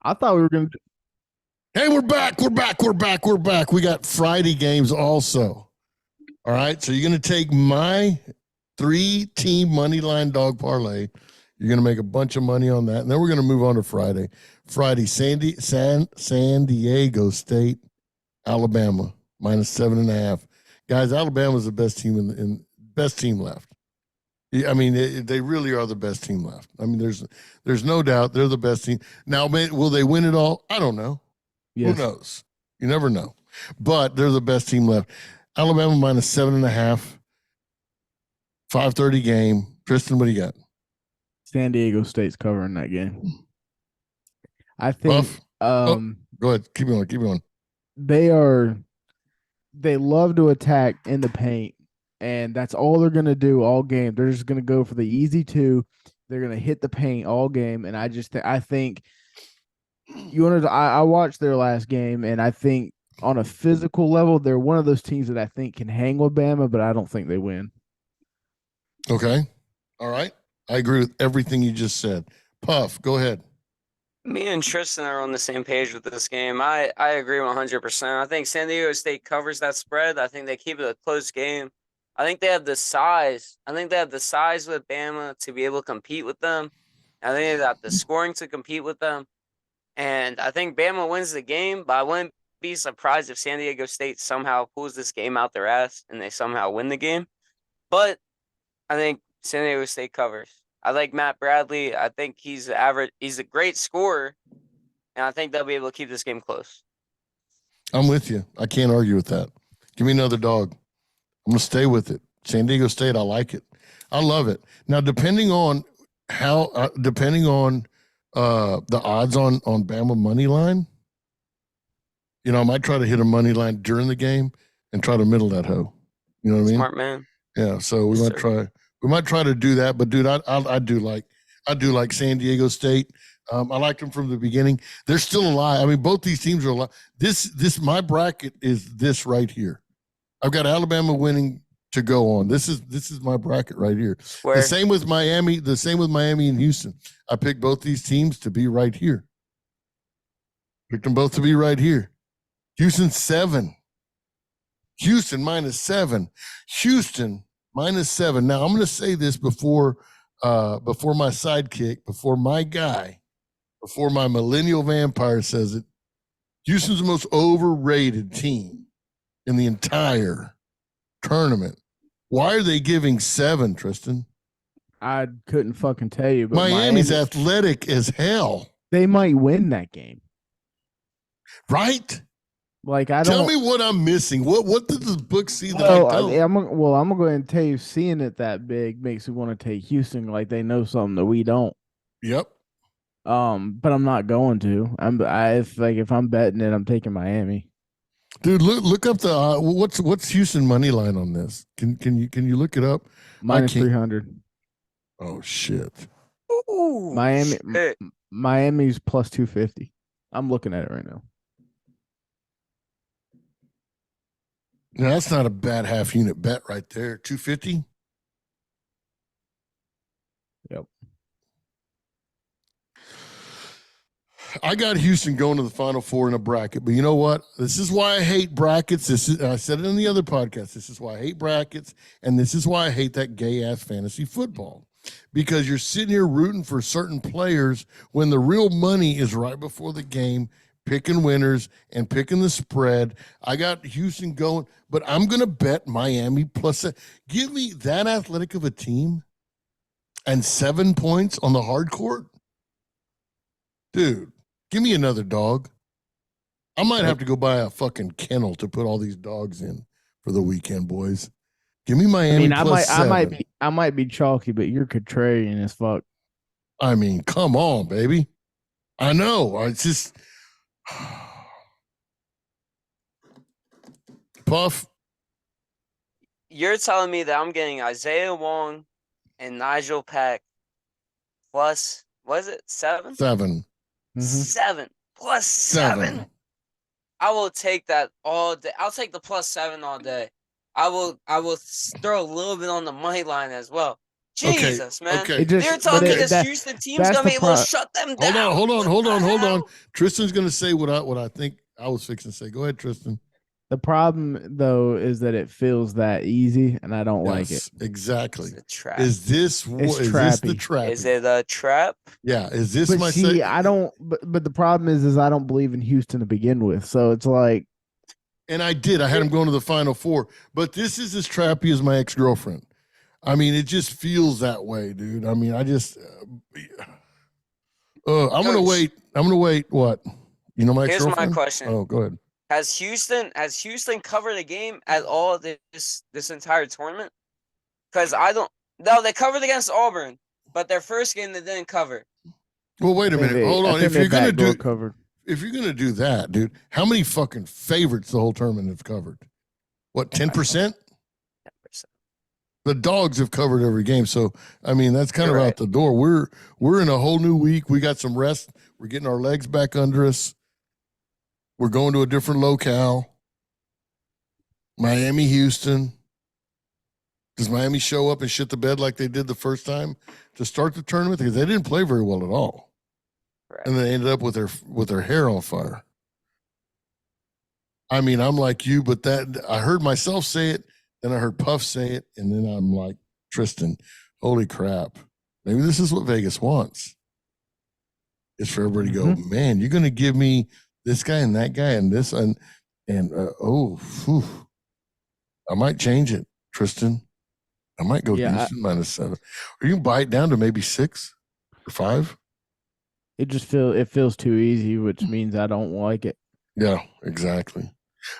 I thought we were going to. Hey, we're back. We're back. We're back. We're back. We got Friday games also. All right. So you're going to take my 3-team money line dog parlay. You're going to make a bunch of money on that. And then we're going to move on to Friday. Friday, San Diego State, Alabama, -7.5. Guys, Alabama's the best team in best team left. I mean, they really are the best team left. I mean, there's no doubt they're the best team. Now, will they win it all? I don't know. Yes. Who knows? You never know. But they're the best team left. Alabama -7.5. 5:30 game. Tristan, what do you got? San Diego State's covering that game. I think. Go ahead. Keep going. Keep going. They love to attack in the paint, and that's all they're going to do all game. They're just going to go for the easy two. They're going to hit the paint all game, and I think I watched their last game, and I think on a physical level, they're one of those teams that I think can hang with Bama, but I don't think they win. Okay. All right. I agree with everything you just said. Puff, go ahead. Me and Tristan are on the same page with this game. I agree 100%. I think San Diego State covers that spread. I think they keep it a close game. I think they have the size. I think they have the size with Bama to be able to compete with them. I think they have the scoring to compete with them. And I think Bama wins the game, but I wouldn't be surprised if San Diego State somehow pulls this game out their ass and they somehow win the game. But I think San Diego State covers. I like Matt Bradley. I think he's average. He's a great scorer, and I think they'll be able to keep this game close. I'm with you. I can't argue with that. Give me another dog. I'm going to stay with it. San Diego State, I like it. I love it. Now, depending on the odds on Bama money line, I might try to hit a money line during the game and try to middle that hoe. You know what I mean? Smart man. Yeah. So we might try. We might try to do that, but dude, I do like San Diego State. I liked them from the beginning. They're still alive. I mean, both these teams are alive. My bracket is this right here. I've got Alabama winning to go on. This is my bracket right here. Where? The same with Miami and Houston. I picked both these teams to be right here. Picked them both to be right here. Houston 7. Houston -7. Houston -7. Now I'm going to say this before my sidekick, before my guy, before my millennial vampire says it. Houston's the most overrated team in the entire tournament. Why are they giving 7, Tristan? I couldn't fucking tell you, but Miami's athletic as hell. They might win that game, right? Like I don't tell me what I'm missing. What did this book see that well, I don't? I'm gonna go ahead and tell you, seeing it that big makes me want to take Houston. Like they know something that we don't. Yep. But I'm not going to. If I'm betting it, I'm taking Miami. Dude, look up the what's Houston money line on this? Can you look it up? -300. Oh shit. Ooh, Miami's +250. I'm looking at it right now. Now, that's not a bad half unit bet right there. 250. Yep. I got Houston going to the Final Four in a bracket, but you know what? This is why I hate brackets. I said it in the other podcast. This is why I hate brackets, and this is why I hate that gay-ass fantasy football. Because you're sitting here rooting for certain players when the real money is right before the game, picking winners and picking the spread. I got Houston going, but I'm going to bet Miami plus. Give me that athletic of a team and 7 points on the hard court. Dude, give me another dog. I might have to go buy a fucking kennel to put all these dogs in for the weekend, boys. Give me Miami plus 7. I might be chalky, but you're contrarian as fuck. I mean, come on, baby. I know. It's just Puff. You're telling me that I'm getting Isaiah Wong and Nigel Pack plus, what is it, 7? 7. Mhm. 7 plus 7. I will take that all day. I'll take the plus 7 all day. I will throw a little bit on the money line as well. Jesus, man. Okay. They're telling me but this Houston team's that's gonna the be able to shut them down. Hold on. What the hell? Tristan's gonna say what I think I was fixing to say. Go ahead, Tristan. The problem though is that it feels that easy, and I don't like it. Exactly. It's a trap. Is this the trap? Is it a trap? Yeah. Is this But my see, I don't. But the problem is I don't believe in Houston to begin with. So it's like, and I did. I had him going to the Final Four, but this is as trappy as my ex-girlfriend. I mean, it just feels that way, dude. I mean, I just. I'm gonna wait. What? You know my Here's ex-girlfriend? my question. Oh, go ahead. Has Houston covered a game at all this entire tournament? Because I don't. No, they covered against Auburn, but their first game they didn't cover. Well, wait a minute. Hold on. If you're gonna do that, dude, how many fucking favorites the whole tournament have covered? What, 10%? 10%. The dogs have covered every game, so I mean that's kind of out the door. We're in a whole new week. We got some rest. We're getting our legs back under us. We're going to a different locale. Miami, Houston. Does Miami show up and shit the bed like they did the first time to start the tournament? Because they didn't play very well at all, and they ended up with their hair on fire. I mean, I'm like you, but that I heard myself say it, then I heard Puff say it, and then I'm like, Tristan, holy crap! Maybe this is what Vegas wants. Is for everybody to go, man, you're going to give me this guy and that guy and this and I might change it, Tristan. I might go Houston -7, or you can buy it down to maybe 6 or 5. It feels too easy, which means I don't like it. Yeah, exactly.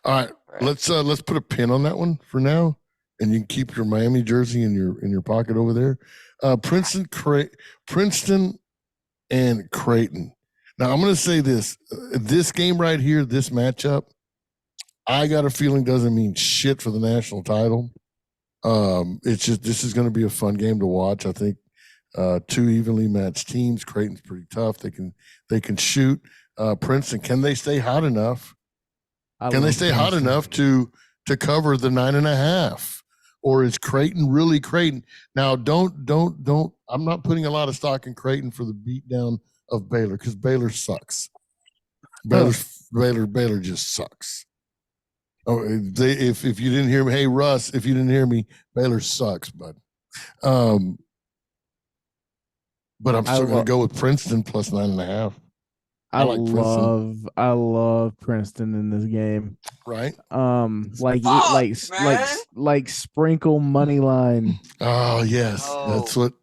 All right, let's put a pin on that one for now, and you can keep your Miami jersey in your pocket over there. Princeton and Creighton. Now, I'm going to say this. This game right here, this matchup, I got a feeling doesn't mean shit for the national title. It's just this is going to be a fun game to watch. I think two evenly matched teams. Creighton's pretty tough. They can shoot. Princeton, can they stay hot enough? Can they stay hot enough to cover the 9.5? Or is Creighton really Creighton? Now, don't. I'm not putting a lot of stock in Creighton for the beatdown of Baylor because Baylor sucks. Baylor just sucks. Oh, if you didn't hear me, hey Russ, if you didn't hear me, Baylor sucks, bud. But I'm still going to go with Princeton plus 9.5. I love Princeton in this game. Right. Like sprinkle money line. Oh yes. Oh. That's what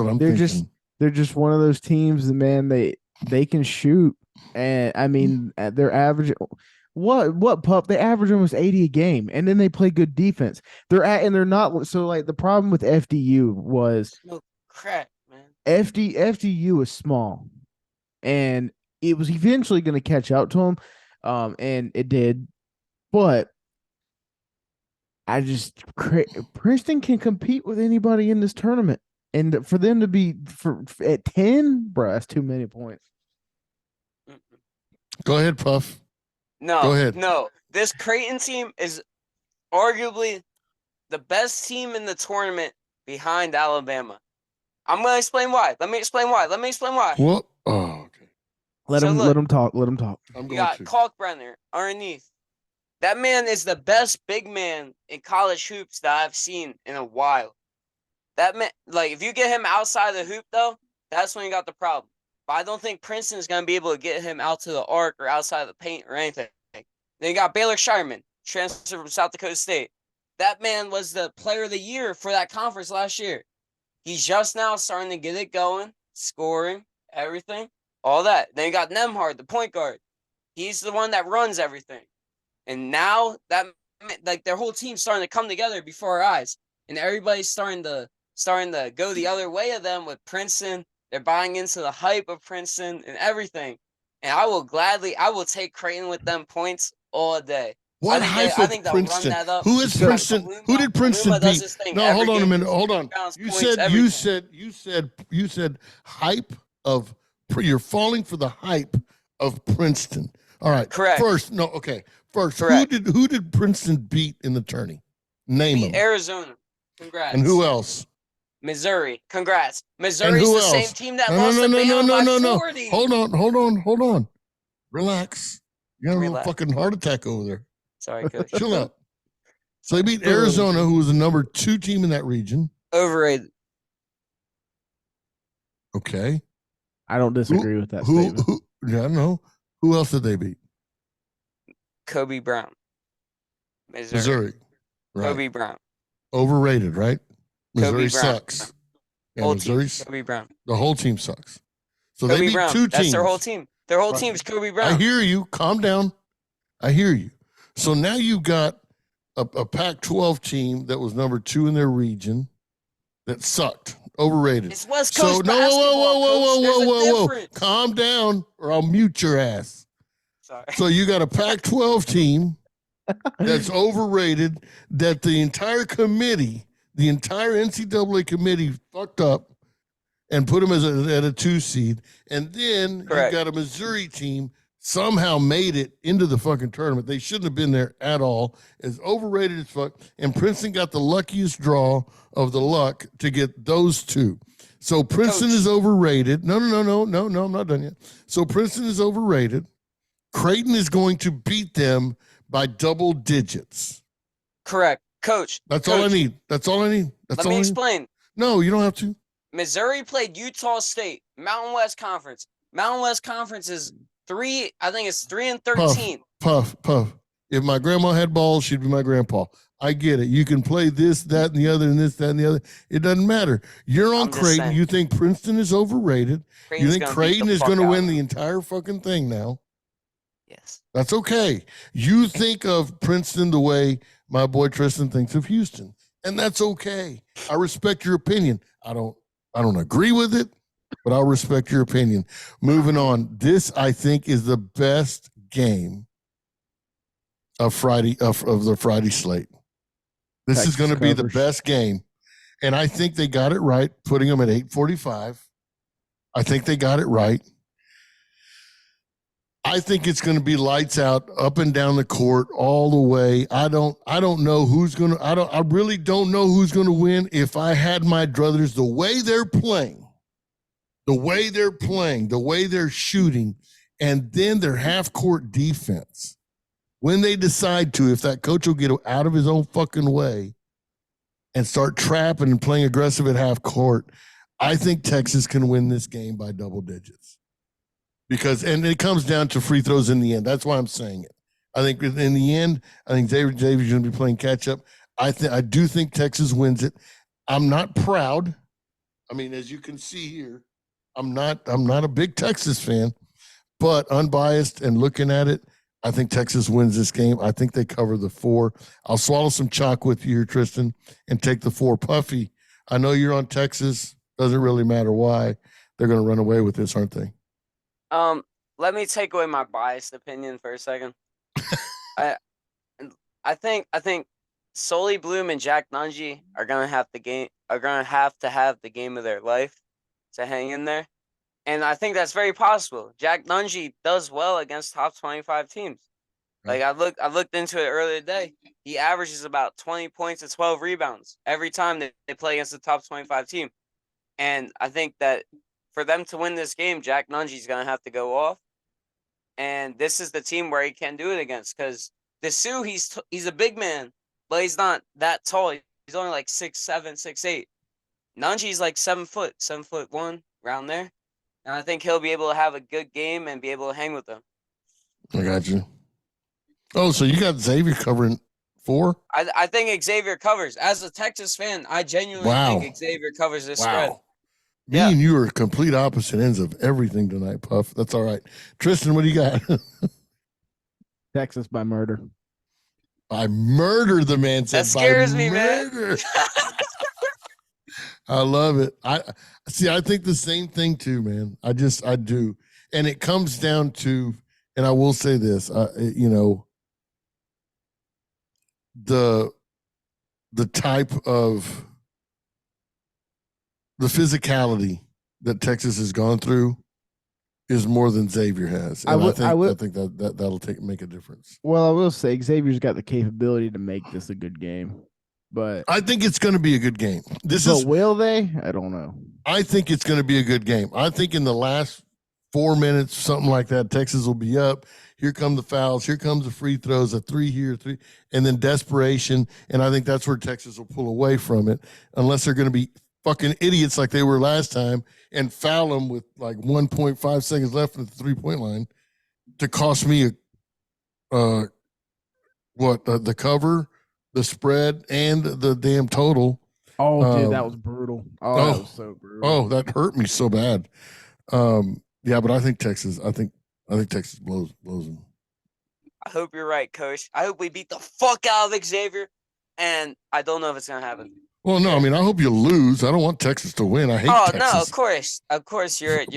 I'm thinking. They're just one of those teams that, man, they can shoot. And I mean they're average what pup? They average almost 80 a game, and then they play good defense. They're not so like the problem with FDU was no crap, man. FDU is small. And it was eventually going to catch up to him, and it did. But Princeton can compete with anybody in this tournament, and for them to be at 10, bro, that's too many points. Go ahead, Puff. No, go ahead. No, this Creighton team is arguably the best team in the tournament behind Alabama. I'm going to explain why. Let me explain why. What? Oh, okay. Let him talk. You got Kalkbrenner underneath. That man is the best big man in college hoops that I've seen in a while. That man, like, if you get him outside the hoop, though, that's when you got the problem. But I don't think Princeton is going to be able to get him out to the arc or outside of the paint or anything. Then you got Baylor Shireman, transfer from South Dakota State. That man was the player of the year for that conference last year. He's just now starting to get it going, scoring, everything. All that. Then you got Nemhard, the point guard. He's the one that runs everything. And now that, like, their whole team's starting to come together before our eyes. And everybody's starting to go the other way of them with Princeton. They're buying into the hype of Princeton and everything. And I will take Creighton with them points all day. What hype of Princeton? Who is Princeton? Who did Princeton beat? No, hold on a minute. Hold on. You said hype of. You're falling for the hype of Princeton. All right. Correct. First, correct. Who did Princeton beat in the tourney? Name them. Arizona. Congrats. And who else? Missouri. Congrats. And Missouri's who the else? same team that No, lost to Bama by 40. Hold on. Relax. You got a little Relax. fucking heart attack over there. Sorry, coach. Chill out. So they beat Arizona, who was the number 2 team in that region. Overrated. Okay. I don't disagree with that statement. Yeah, I don't know. Who else did they beat? Kobe Brown. Missouri. Right. Kobe Brown. Overrated, right? Missouri Kobe Brown. sucks. Yeah, Whole Missouri. team. Kobe Brown. The whole team sucks. So Kobe they beat Brown. 2 teams. That's their whole team. Their whole Right. team is Kobe Brown. I hear you. Calm down. I hear you. So now you've got a Pac-12 team that was number 2 in their region that sucked. Overrated. It's West Coast So basketball, whoa. Calm down or I'll mute your ass. Sorry. So you got a Pac-12 team that's overrated that the entire committee, the entire NCAA committee fucked up and put them at a 2 seed. And then Correct. you got a Missouri team somehow made it into the fucking tournament. They shouldn't have been there at all. It's overrated as fuck. And Princeton got the luckiest draw of the luck to get those 2. So Princeton is overrated. No, I'm not done yet. So Princeton is overrated. Creighton is going to beat them by double digits. Correct. Coach. All I need. That's all I need. Let me explain. No, you don't have to. Missouri played Utah State, Mountain West Conference. Mountain West Conference is 3, I think it's 3-13. Puff. If my grandma had balls, she'd be my grandpa. I get it. You can play this, that, and the other, and this, that, and the other. It doesn't matter. You're on Creighton. You think Princeton is overrated. You think Creighton is going to win the entire fucking thing now. Yes. That's okay. You think of Princeton the way my boy Tristan thinks of Houston, and that's okay. I respect your opinion. I don't agree with it, but I'll respect your opinion. Moving on. This, I think, is the best game of Friday of the Friday slate. This Texas is going to be the covers. best game, and I think they got it right, putting them at 8:45. I think they got it right. I think it's going to be lights out, up and down the court, all the way. I don't know who's going to. I really don't know who's going to win. If I had my druthers, the way they're playing, the way they're shooting, and then their half court defense. When they decide to, if that coach will get out of his own fucking way and start trapping and playing aggressive at half court, I think Texas can win this game by double digits. And it comes down to free throws in the end. That's why I'm saying it. I think in the end, I think Xavier's going to be playing catch up. I do think Texas wins it. I'm not proud. I mean, as you can see here, I'm not a big Texas fan, but unbiased and looking at it, I think Texas wins this game. I think they cover the 4. I'll swallow some chalk with you here, Tristan, and take the 4. Puffy, I know you're on Texas. Doesn't really matter why. They're going to run away with this, aren't they? Let me take away my biased opinion for a second. I think Sully Bloom and Jack Nungy are gonna have to have the game of their life to hang in there. And I think that's very possible. Jack Nungy does well against top 25 teams. Like I looked into it earlier today. He averages about 20 points and 12 rebounds every time they play against the top 25 team. And I think that for them to win this game, Jack Nungy's going to have to go off. And this is the team where he can do it against, because Dessou, he's a big man, but he's not that tall. He's only like 6'7", 6'8". Nungy's like 7 foot, 7'1", around there. And I think he'll be able to have a good game and be able to hang with them. I got you. Oh, so you got Xavier covering 4? I think Xavier covers. As a Texas fan, I genuinely think Xavier covers this spread. Me and you are complete opposite ends of everything tonight, Puff. That's all right. Tristan, what do you got? Texas by murder. By murder, the man said. That scares by me, murder. Man. I love it. I think the same thing too, man. I do. And it comes down to, and I will say this, the type of the physicality that Texas has gone through is more than Xavier has. And I think that'll make a difference. Well, I will say Xavier's got the capability to make this a good game. but I think it's going to be a good game. will they? I don't know. I think it's going to be a good game. I think in the last 4 minutes, something like that, Texas will be up. Here come the fouls. Here comes the free throws, a 3 here, 3, and then desperation. And I think that's where Texas will pull away from it, unless they're going to be fucking idiots like they were last time and foul them with like 1.5 seconds left at the 3-point line to cost me the cover, the spread, and the damn total. Oh, dude, that was brutal. Oh, that was so brutal. Oh, that hurt me so bad. Yeah, but I think Texas blows them. I hope you're right, Coach. I hope we beat the fuck out of Xavier, and I don't know if it's gonna happen. Well, no, I mean I hope you lose. I don't want Texas to win. I hate Texas. No, of course, you're an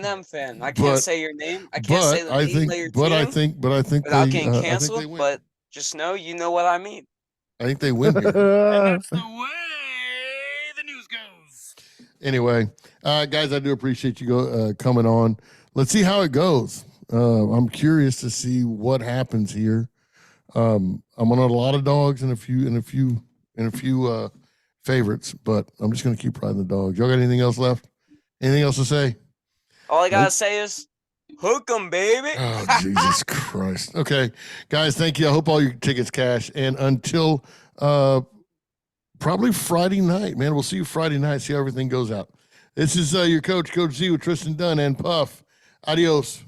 A&M fan. I can't say your name. I can't say the name of your team. But I think without they, getting I canceled. think they win. But just know, you know what I mean. I think they win here. And that's the way the news goes. Anyway, guys, I do appreciate you coming on. Let's see how it goes. I'm curious to see what happens here. I'm on a lot of dogs and a few favorites, but I'm just gonna keep riding the dogs. Y'all got anything else left? Anything else to say? All I gotta say is, hook 'em, baby. Oh, Jesus Christ. Okay, guys, thank you. I hope all your tickets cash. And until probably Friday night, man. We'll see you Friday night, see how everything goes out. This is your coach, Coach Z, with Tristan Dunn and Puff. Adios.